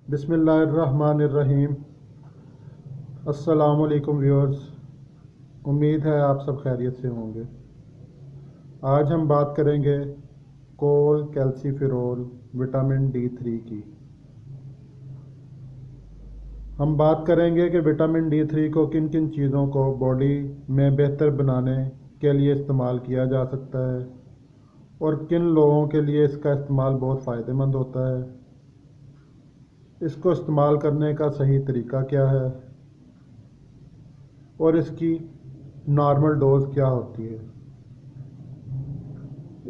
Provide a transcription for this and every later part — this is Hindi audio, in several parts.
बिस्मिल्लाहिर्रहमानिर्रहीम। अस्सलाम वालेकुम व्यूअर्स, उम्मीद है आप सब खैरियत से होंगे। आज हम बात करेंगे कोल कैल्सीफेरोल विटामिन D3 की। हम बात करेंगे कि विटामिन D3 को किन किन चीज़ों को बॉडी में बेहतर बनाने के लिए इस्तेमाल किया जा सकता है और किन लोगों के लिए इसका इस्तेमाल बहुत फ़ायदेमंद होता है। इसको इस्तेमाल करने का सही तरीका क्या है और इसकी नॉर्मल डोज क्या होती है।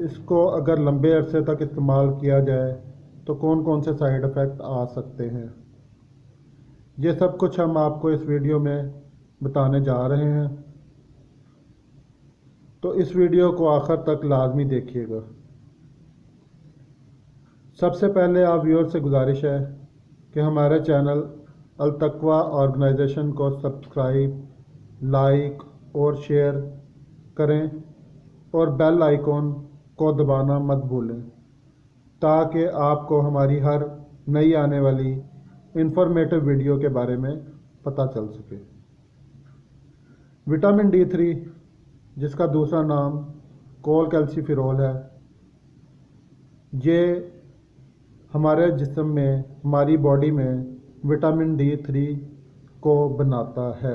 इसको अगर लंबे अरसे तक इस्तेमाल किया जाए तो कौन कौन से साइड इफ़ेक्ट आ सकते हैं, ये सब कुछ हम आपको इस वीडियो में बताने जा रहे हैं। तो इस वीडियो को आखिर तक लाजमी देखिएगा। सबसे पहले आप व्यूअर से गुजारिश है कि हमारे चैनल अल तकवा ऑर्गेनाइजेशन को सब्सक्राइब, लाइक और शेयर करें और बेल आइकॉन को दबाना मत भूलें ताकि आपको हमारी हर नई आने वाली इंफॉर्मेटिव वीडियो के बारे में पता चल सके। विटामिन D3, जिसका दूसरा नाम कोल कैल्सीफेरोल है, ये हमारे जिस्म में, हमारी बॉडी में विटामिन D3 को बनाता है।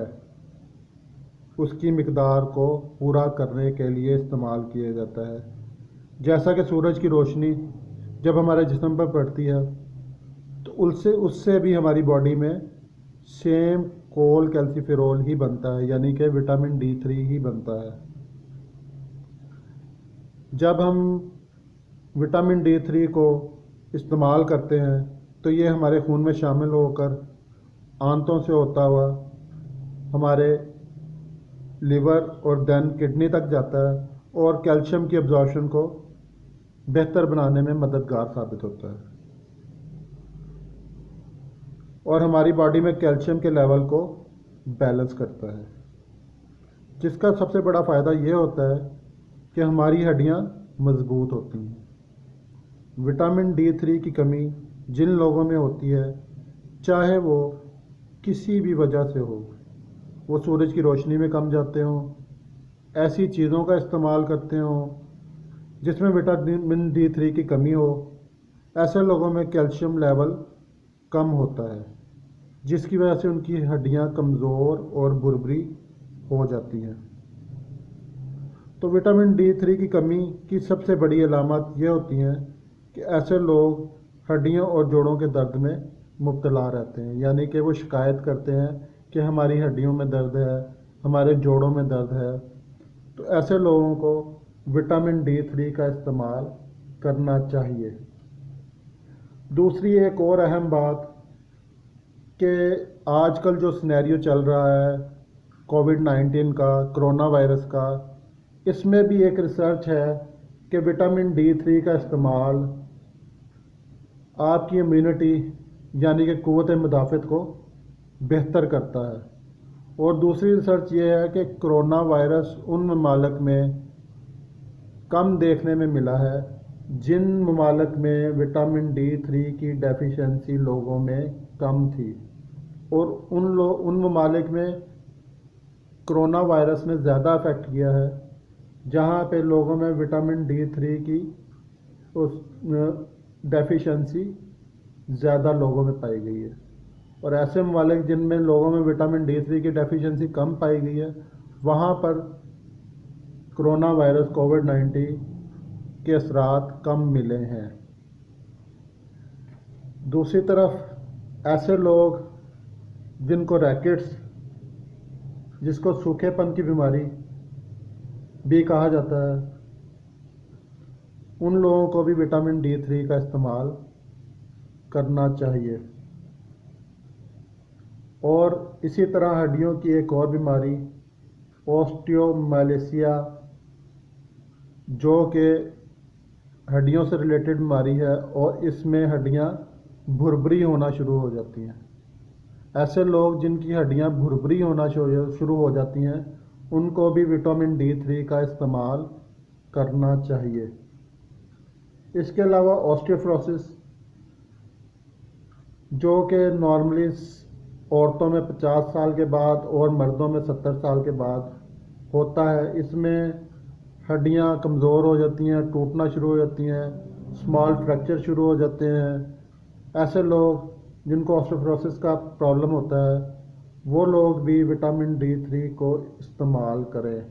उसकी मिकदार को पूरा करने के लिए इस्तेमाल किया जाता है। जैसा कि सूरज की रोशनी जब हमारे जिस्म पर पड़ती है तो उससे भी हमारी बॉडी में सेम कोल कैल्सीफेरोल ही बनता है, यानी कि विटामिन D3 ही बनता है। जब हम विटामिन D3 को इस्तेमाल करते हैं तो ये हमारे खून में शामिल होकर आंतों से होता हुआ हमारे लिवर और देन किडनी तक जाता है और कैल्शियम की अब्जॉर्प्शन को बेहतर बनाने में मददगार साबित होता है और हमारी बॉडी में कैल्शियम के लेवल को बैलेंस करता है, जिसका सबसे बड़ा फ़ायदा ये होता है कि हमारी हड्डियाँ मजबूत होती हैं। विटामिन D3 की कमी जिन लोगों में होती है, चाहे वो किसी भी वजह से हो, वो सूरज की रोशनी में कम जाते हों, ऐसी चीज़ों का इस्तेमाल करते हों जिसमें विटामिन D3 की कमी हो, ऐसे लोगों में कैल्शियम लेवल कम होता है, जिसकी वजह से उनकी हड्डियां कमज़ोर और बुरबरी हो जाती हैं। तो विटामिन D3 की कमी की सबसे बड़ी अलामत ये होती हैं कि ऐसे लोग हड्डियों और जोड़ों के दर्द में मुब्तला रहते हैं, यानी कि वो शिकायत करते हैं कि हमारी हड्डियों में दर्द है, हमारे जोड़ों में दर्द है। तो ऐसे लोगों को विटामिन D3 का इस्तेमाल करना चाहिए। दूसरी एक और अहम बात कि आजकल जो सिनेरियो चल रहा है कोविड-19 का, कोरोना वायरस का, इसमें भी एक रिसर्च है कि विटामिन D3 का इस्तेमाल आपकी इम्यूनिटी यानी कि क़ुव्वत मुदाफ़त को बेहतर करता है। और दूसरी रिसर्च ये है कि कोरोना वायरस उन ममालिक में कम देखने में मिला है जिन ममालिक में विटामिन D3 की डेफिशिएंसी लोगों में कम थी, और उन ममालिक में कोरोना वायरस ने ज़्यादा अफेक्ट किया है जहाँ पे लोगों में विटामिन D3 की उस डेफिशिएंसी ज़्यादा लोगों में पाई गई है। और ऐसे ममालिक जिनमें लोगों में विटामिन D3 की डेफिशिएंसी कम पाई गई है, वहाँ पर कोरोना वायरस कोविड-19 के असरात कम मिले हैं। दूसरी तरफ ऐसे लोग जिनको रैकेट्स, जिसको सूखेपन की बीमारी भी कहा जाता है, उन लोगों को भी विटामिन D3 का इस्तेमाल करना चाहिए। और इसी तरह हड्डियों की एक और बीमारी ऑस्टियोमालेशिया, जो कि हड्डियों से रिलेटेड बीमारी है और इसमें हड्डियां भुरभुरी होना शुरू हो जाती हैं। ऐसे लोग जिनकी हड्डियां भुरभुरी होना शुरू हो जाती हैं, उनको भी विटामिन D3 का इस्तेमाल करना चाहिए। इसके अलावा ऑस्टियोपोरोसिस, जो कि नॉर्मली औरतों में 50 साल के बाद और मर्दों में 70 साल के बाद होता है। इसमें हड्डियां कमज़ोर हो जाती हैं, टूटना शुरू हो जाती हैं, स्मॉल फ्रैक्चर शुरू हो जाते हैं। ऐसे लोग जिनको ऑस्टियोपोरोसिस का प्रॉब्लम होता है वो लोग भी विटामिन D3 को इस्तेमाल करें।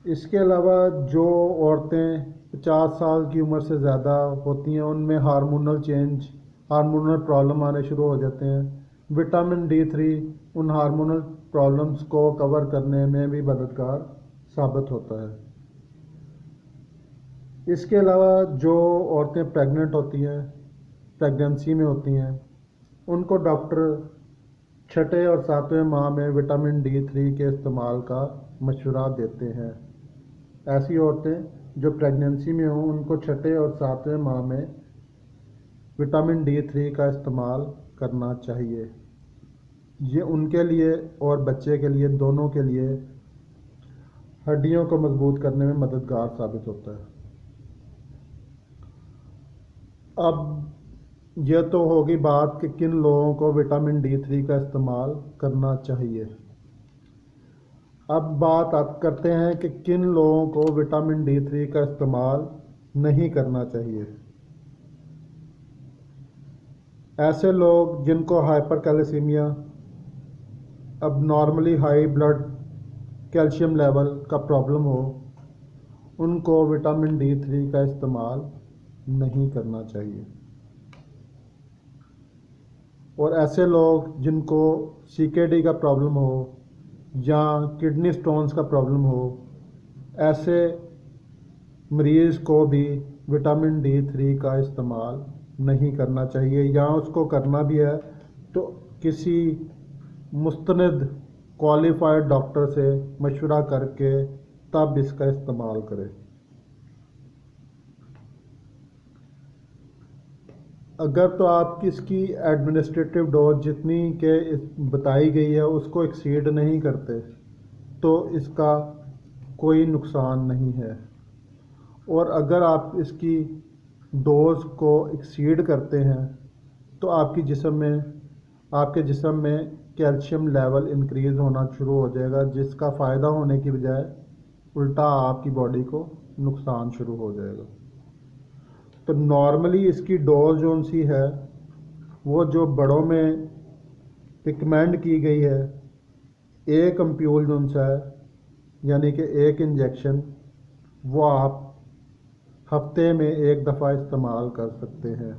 इसके अलावा जो औरतें 50 साल की उम्र से ज़्यादा होती हैं उनमें हार्मोनल प्रॉब्लम आने शुरू हो जाते हैं। विटामिन D3 उन हार्मोनल प्रॉब्लम्स को कवर करने में भी मददगार साबित होता है। इसके अलावा जो औरतें प्रेग्नेंट होती हैं, प्रेगनेंसी में होती हैं, उनको डॉक्टर छठे और सातवें माह में विटामिन D3 के इस्तेमाल का मशवरा देते हैं। ऐसी औरतें जो प्रेगनेंसी में हों उनको छठे और सातवें माह में विटामिन D3 का इस्तेमाल करना चाहिए। ये उनके लिए और बच्चे के लिए, दोनों के लिए हड्डियों को मजबूत करने में मददगार साबित होता है। अब यह तो होगी बात कि किन लोगों को विटामिन D3 का इस्तेमाल करना चाहिए। अब बात करते हैं कि किन लोगों को विटामिन D3 का इस्तेमाल नहीं करना चाहिए। ऐसे लोग जिनको हाइपरकैल्सीमिया, अब normally high blood calcium level का प्रॉब्लम हो, उनको विटामिन D3 का इस्तेमाल नहीं करना चाहिए। और ऐसे लोग जिनको CKD का प्रॉब्लम हो या किडनी स्टोन्स का प्रॉब्लम हो, ऐसे मरीज़ को भी विटामिन D3 का इस्तेमाल नहीं करना चाहिए, या उसको करना भी है तो किसी मुस्तनद क्वालिफाइड डॉक्टर से मशवरा करके तब इसका इस्तेमाल करें। अगर तो आपकी इसकी एडमिनिस्ट्रेटिव डोज जितनी के बताई गई है उसको एक्सीड नहीं करते तो इसका कोई नुकसान नहीं है। और अगर आप इसकी डोज को एक्सीड करते हैं तो आपके जिस्म में कैल्शियम लेवल इंक्रीज़ होना शुरू हो जाएगा, जिसका फ़ायदा होने की बजाय उल्टा आपकी बॉडी को नुकसान शुरू हो जाएगा। तो नॉर्मली इसकी डोज जो सी है वो जो बड़ों में रिकमेंड की गई है, एक अम्प्यूल जो सा है यानी कि एक इंजेक्शन, वो आप हफ्ते में एक दफ़ा इस्तेमाल कर सकते हैं।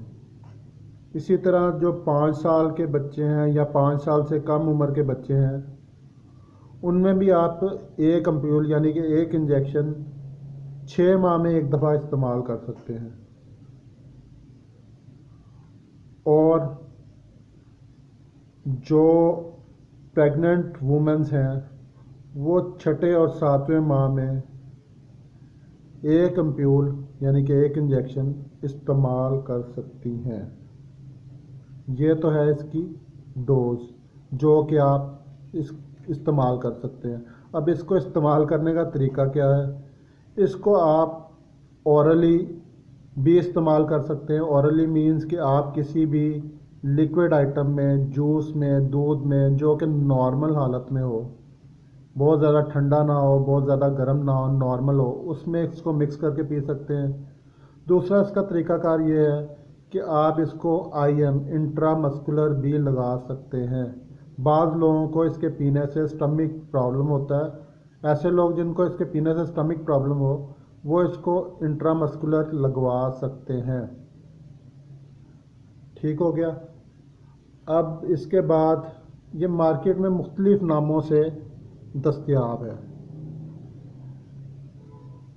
इसी तरह जो 5 साल के बच्चे हैं या 5 साल से कम उम्र के बच्चे हैं उनमें भी आप एक अम्प्यूल यानी कि एक इंजेक्शन 6 माह में एक दफ़ा इस्तेमाल कर सकते हैं। और जो प्रेग्नेंट वुमेन्स हैं वो छठे और सातवें माह में एक अम्प्यूल यानी कि एक इंजेक्शन इस्तेमाल कर सकती हैं। ये तो है इसकी डोज जो कि आप इस्तेमाल कर सकते हैं। अब इसको इस्तेमाल करने का तरीका क्या है? इसको आप औरली भी इस्तेमाल कर सकते हैं। औरली मीन्स कि आप किसी भी लिक्विड आइटम में, जूस में, दूध में, जो कि नॉर्मल हालत में हो, बहुत ज़्यादा ठंडा ना हो, बहुत ज़्यादा गर्म ना हो, नॉर्मल हो, उसमें इसको मिक्स करके पी सकते हैं। दूसरा इसका तरीकाकार ये है कि आप इसको IM इंट्रामस्कुलर भी लगा सकते हैं। बाज़ लोगों को इसके पीने से स्टमक प्रॉब्लम होता है। ऐसे लोग जिनको इसके पीने से स्टमक प्रॉब्लम हो वो इसको इंट्रामस्कुलर लगवा सकते हैं। ठीक हो गया। अब इसके बाद ये मार्केट में मुख्तलिफ नामों से दस्तयाब है।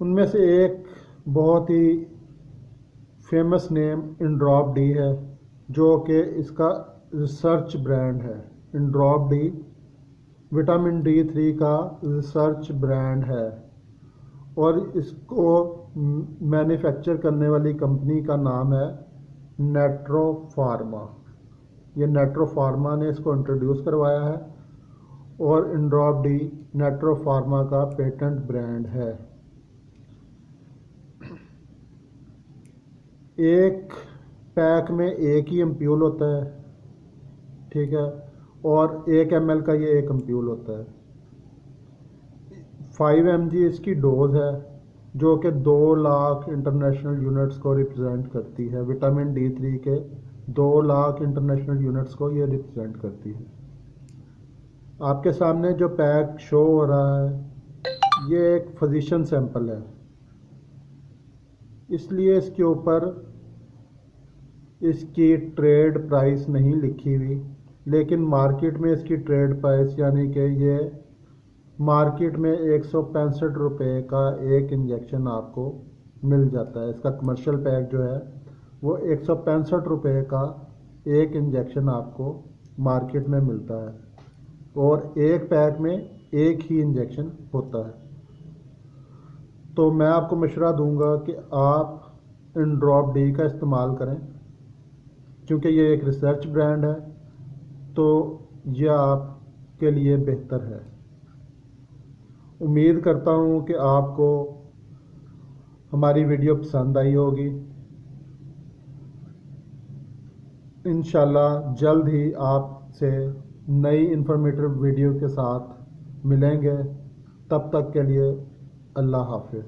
उनमें से एक बहुत ही फेमस नेम इंड्रॉप डी है जो कि इसका रिसर्च ब्रांड है। इंड्रॉप डी विटामिन D3 का रिसर्च ब्रांड है और इसको मैन्युफैक्चर करने वाली कंपनी का नाम है नेट्रो फार्मा। ये नेट्रो फार्मा ने इसको इंट्रोड्यूस करवाया है और इंड्रॉप डी नेट्रो फार्मा का पेटेंट ब्रांड है। एक पैक में एक ही एम्प्यूल होता है, ठीक है, और 1 ml का ये एक एम्प्यूल होता है। 5 mg इसकी डोज है, जो कि 2 लाख इंटरनेशनल यूनिट्स को रिप्रेजेंट करती है। विटामिन D3 के 2 लाख इंटरनेशनल यूनिट्स को ये रिप्रेजेंट करती है। आपके सामने जो पैक शो हो रहा है ये एक फिजिशियन सैंपल है, इसलिए इसके ऊपर इसकी ट्रेड प्राइस नहीं लिखी हुई, लेकिन मार्केट में इसकी ट्रेड प्राइस यानी कि ये मार्केट में 165 रुपये का एक इंजेक्शन आपको मिल जाता है। इसका कमर्शियल पैक जो है वो 165 रुपये का एक इंजेक्शन आपको मार्केट में मिलता है, और एक पैक में एक ही इंजेक्शन होता है। तो मैं आपको मशवरा दूंगा कि आप इन ड्रॉप डी का इस्तेमाल करें, क्योंकि ये एक रिसर्च ब्रांड है, तो यह आपके लिए बेहतर है। उम्मीद करता हूँ कि आपको हमारी वीडियो पसंद आई होगी। इंशाल्लाह जल्द ही आपसे नई इन्फॉर्मेटिव वीडियो के साथ मिलेंगे। तब तक के लिए अल्लाह हाफिज़।